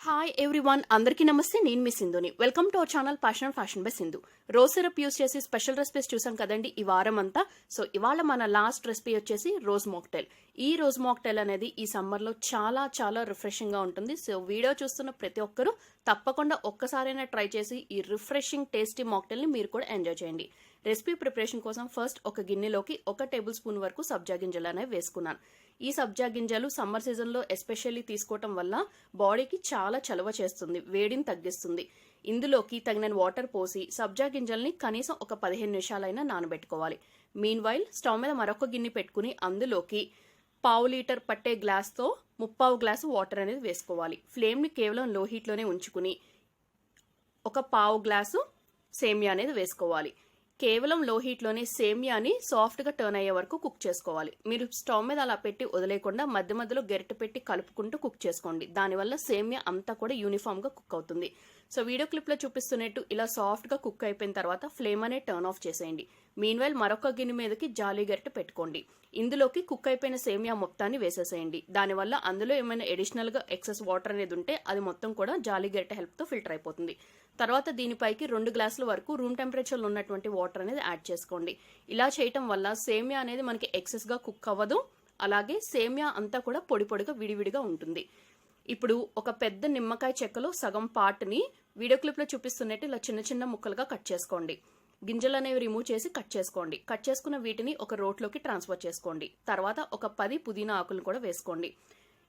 Hi everyone, అందరికీ నమస్తే. నేను మీ సింధుని. Welcome to our channel passion fashion by Sindhu. Rose syrup use చేసి స్పెషల్ రెసిపీస్ చూసాం కదండి ఈ వారం అంతా. సో ఇవాళ మన లాస్ట్ రెసిపీ వచ్చేసి రోజ్ మాక్టైల్. ఈ రోజ్ మాక్టైల్ అనేది ఈ సమ్మర్లో చాలా చాలా రిఫ్రెషింగ్గా ఉంటుంది. సో వీడియో చూస్తున్న ప్రతి ఒక్కరూ తప్పకుండా ఒక్కసారైనా ట్రై చేసి ఈ రిఫ్రెషింగ్ టేస్టీ మాక్టైల్ని మీరు కూడా ఎంజాయ్ చేయండి. రెసిపీ ప్రిపరేషన్ కోసం ఫస్ట్ ఒక గిన్నెలోకి 1 టేబుల్ స్పూన్ వరకు సబ్జా గింజలు అనేవి వేసుకున్నాను. ఈ సబ్జా గింజలు సమ్మర్ సీజన్లో ఎస్పెషల్లీ తీసుకోవటం వల్ల బాడీకి చాలా చలవ చేస్తుంది, వేడిని తగ్గిస్తుంది. ఇందులోకి తగిన వాటర్ పోసి సబ్జా గింజల్ని కనీసం ఒక 15 నిమిషాలైనా నానబెట్టుకోవాలి. మీన్ వైల్ స్టవ్ మీద మరొక గిన్నె పెట్టుకుని అందులోకి 1/2 లీటర్ పట్టే గ్లాస్తో 3/4 గ్లాసు వాటర్ అనేది వేసుకోవాలి. ఫ్లేమ్ని కేవలం లో హీట్లోనే ఉంచుకుని ఒక 1/4 గ్లాసు సేమియా అనేది వేసుకోవాలి. కేవలం లో హీట్లోనే సేమియాని సాఫ్ట్గా టర్న్ అయ్యే వరకు కుక్ చేసుకోవాలి. మీరు స్టవ్ మీద అలా పెట్టి వదిలేకుండా మధ్య మధ్యలో గరిటె పెట్టి కలుపుకుంటూ కుక్ చేసుకోండి. దానివల్ల సేమియా అంతా కూడా యూనిఫామ్గా కుక్ అవుతుంది. సో వీడియో క్లిప్లో చూపిస్తున్నట్టు ఇలా సాఫ్ట్గా కుక్ అయిపోయిన తర్వాత ఫ్లేమ్ అనేది టర్న్ ఆఫ్ చేసేయండి. మీన్ వైల్ మరొక గిన్నె మీదకి జాలీ గరిటె పెట్టుకోండి. ఇందులోకి కుక్ అయిపోయిన సేమియా మొత్తాన్ని వేసేసేయండి. దానివల్ల అందులో ఏమైనా అడిషనల్గా ఎక్సెస్ వాటర్ అనేది ఉంటే అది మొత్తం కూడా జాలీ గరిటె హెల్ప్తో ఫిల్టర్ అయిపోతుంది. తర్వాత దీనిపైకి 2 గ్లాసుల వరకు రూమ్ టెంపరేచర్లో ఉన్నటువంటి వాటర్ అనేది యాడ్ చేసుకోండి. ఇలా చేయటం వల్ల సేమియా అనేది మనకి ఎక్సెస్గా కుక్ అవ్వదు, అలాగే సేమియా అంతా కూడా పొడి పొడిగా విడివిడిగా ఉంటుంది. ఇప్పుడు ఒక పెద్ద నిమ్మకాయ చెక్కలో సగం పార్ట్ని వీడియో క్లిప్లో చూపిస్తున్నట్టు ఇలా చిన్న చిన్న ముక్కలుగా కట్ చేసుకోండి. గింజలు అనేవి రిమూవ్ చేసి కట్ చేసుకోండి. కట్ చేసుకున్న వీటిని ఒక రోట్లోకి ట్రాన్స్ఫర్ చేసుకోండి. తర్వాత ఒక 10 పుదీనా ఆకులను కూడా వేసుకోండి.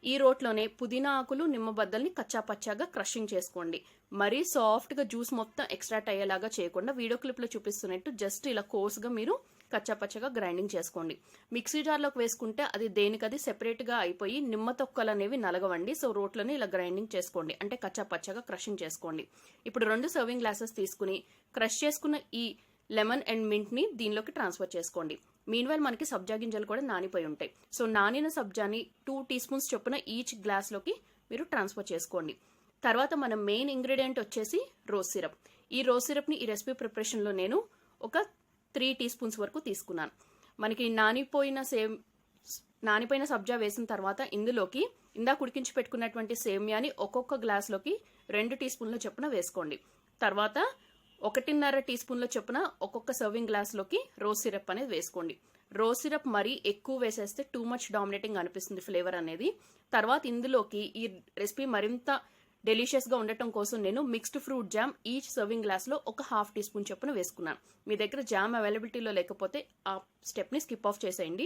ఈ రోట్లోనే పుదీనా ఆకులు, నిమ్మ బద్దల్ని కచ్చా పచ్చాగా క్రషింగ్ చేసుకోండి. మరీ సాఫ్ట్గా జ్యూస్ మొత్తం ఎక్స్ట్రాక్ట్ అయ్యేలాగా చేయకుండా వీడియో క్లిప్లో చూపిస్తున్నట్టు జస్ట్ ఇలా కోర్స్గా మీరు కచ్చా పచ్చగా గ్రైండింగ్ చేసుకోండి. మిక్సీ జార్లోకి వేసుకుంటే అది దేనికది సెపరేట్గా అయిపోయి నిమ్మ తొక్కలు అనేవి నలగవండి. సో రోట్లోనే ఇలా గ్రైండింగ్ చేసుకోండి, అంటే కచ్చా పచ్చగా క్రషింగ్ చేసుకోండి. ఇప్పుడు 2 సర్వింగ్ గ్లాసెస్ తీసుకుని క్రష్ చేసుకున్న ఈ లెమన్ అండ్ మింట్ని దీనిలోకి ట్రాన్స్ఫర్ చేసుకోండి. మీన్వైల్ మనకి సబ్జా గింజలు కూడా నానిపోయి ఉంటాయి. సో నానిన సబ్జాని 2 టీ స్పూన్స్ చొప్పున ఈచ్ గ్లాస్లోకి మీరు ట్రాన్స్ఫర్ చేసుకోండి. తర్వాత మన మెయిన్ ఇంగ్రీడియంట్ వచ్చేసి రోజ్ సిరప్. ఈ రోజ్ సిరప్ని ఈ రెసిపీ ప్రిపరేషన్లో నేను ఒక 3 టీ స్పూన్స్ వరకు తీసుకున్నాను. మనకి నానిపోయిన సబ్జా వేసిన తర్వాత ఇందులోకి ఇందాక ఉడికించి పెట్టుకున్నటువంటి సేమియాని ఒక్కొక్క గ్లాస్లోకి 2 టీ స్పూన్ల చొప్పున వేసుకోండి. తర్వాత 1.5 టీ స్పూన్ల చొప్పున ఒక్కొక్క సర్వింగ్ గ్లాస్లోకి రోజ్ సిరప్ అనేది వేసుకోండి. రోజ్ సిరప్ మరీ ఎక్కువ వేసేస్తే టూ మచ్ డామినేటింగ్ అనిపిస్తుంది ఫ్లేవర్ అనేది. తర్వాత ఇందులోకి ఈ రెసిపీ మరింత డెలిషియస్గా ఉండటం కోసం నేను mixed fruit jam each serving గ్లాస్లో ఒక 1/2 టీ స్పూన్ చొప్పున వేసుకున్నాను. మీ దగ్గర జామ్ అవైలబిలిటీలో లేకపోతే ఆ స్టెప్ని స్కిప్ ఆఫ్ చేసేయండి.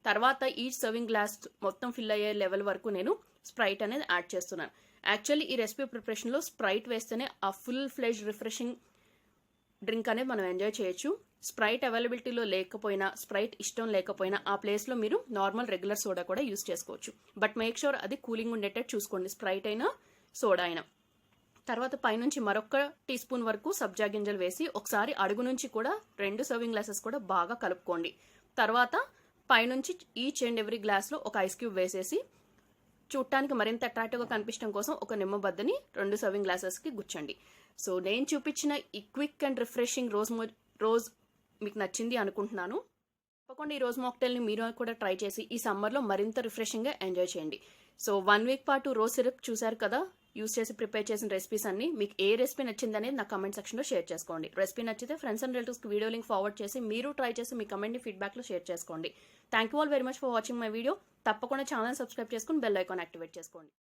తర్వాత ఈచ్ సర్వింగ్ గ్లాస్ మొత్తం ఫిల్ అయ్యే లెవెల్ వరకు నేను స్ప్రైట్ అనేది యాడ్ చేస్తున్నాను. యాక్చువల్లీ ఈ రెసిపీ ప్రిపరేషన్లో స్ప్రైట్ వేస్తేనే ఆ ఫుల్ ఫ్లెజ్ రిఫ్రెషింగ్ డ్రింక్ అనేది మనం ఎంజాయ్ చేయొచ్చు. స్ప్రైట్ అవైలబిలిటీలో లేకపోయినా, స్ప్రైట్ ఇష్టం లేకపోయినా ఆ ప్లేస్లో మీరు నార్మల్ రెగ్యులర్ సోడా కూడా యూస్ చేసుకోవచ్చు. బట్ మేక్ షూర్ అది కూలింగ్ ఉండేటట్టు చూసుకోండి, స్ప్రైట్ అయినా సోడా అయినా. తర్వాత పైనుంచి మరొక టీ స్పూన్ వరకు సబ్జా గింజలు వేసి ఒకసారి అడుగు నుంచి కూడా 2 సర్వింగ్ గ్లాసెస్ కూడా బాగా కలుపుకోండి. తర్వాత పైనుంచి ఈచ్ అండ్ ఎవ్రీ గ్లాస్లో ఒక ఐస్ క్యూబ్ వేసేసి చూడటానికి మరింత అట్రాక్టివ్గా కనిపించడం కోసం ఒక నిమ్మ బద్దని 2 సర్వింగ్ గ్లాసెస్కి గుచ్చండి. సో నేను చూపించిన ఈ క్విక్ అండ్ రిఫ్రెషింగ్ రోజ్ మీకు నచ్చింది అనుకుంటున్నాను. తప్పకుండా ఈ రోజ్ మాక్టైల్ని మీరు కూడా ట్రై చేసి ఈ సమ్మర్లో మరింత రిఫ్రెషింగ్గా ఎంజాయ్ చేయండి. సో 1 వీక్ పాటు రోజ్ సిరప్ చూసారు కదా, యూస్ చేసి ప్రిపేర్ చేసిన రెసిపీస్ అన్ని. మీకు ఏ రెసిపీ నచ్చింది అనేది నా కమెంట్ సెక్షన్లో షేర్ చేసుకోండి. రెసిపీ నచ్చితే ఫ్రెండ్స్ అండ్ రిలేటివ్స్కి వీడియో లింక్ ఫార్వర్డ్ చేసి మీరు ట్రై చేసి మీ కమెంట్ని ఫీడ్బ్యాక్లో షేర్ చేసుకోండి. Thank you all very much for watching my video. తప్పకుండా ఛానల్ సబ్స్క్రైబ్ చేసుకుని బెల్ ఐకాన్ యాక్టివేట్ చేసుకోండి.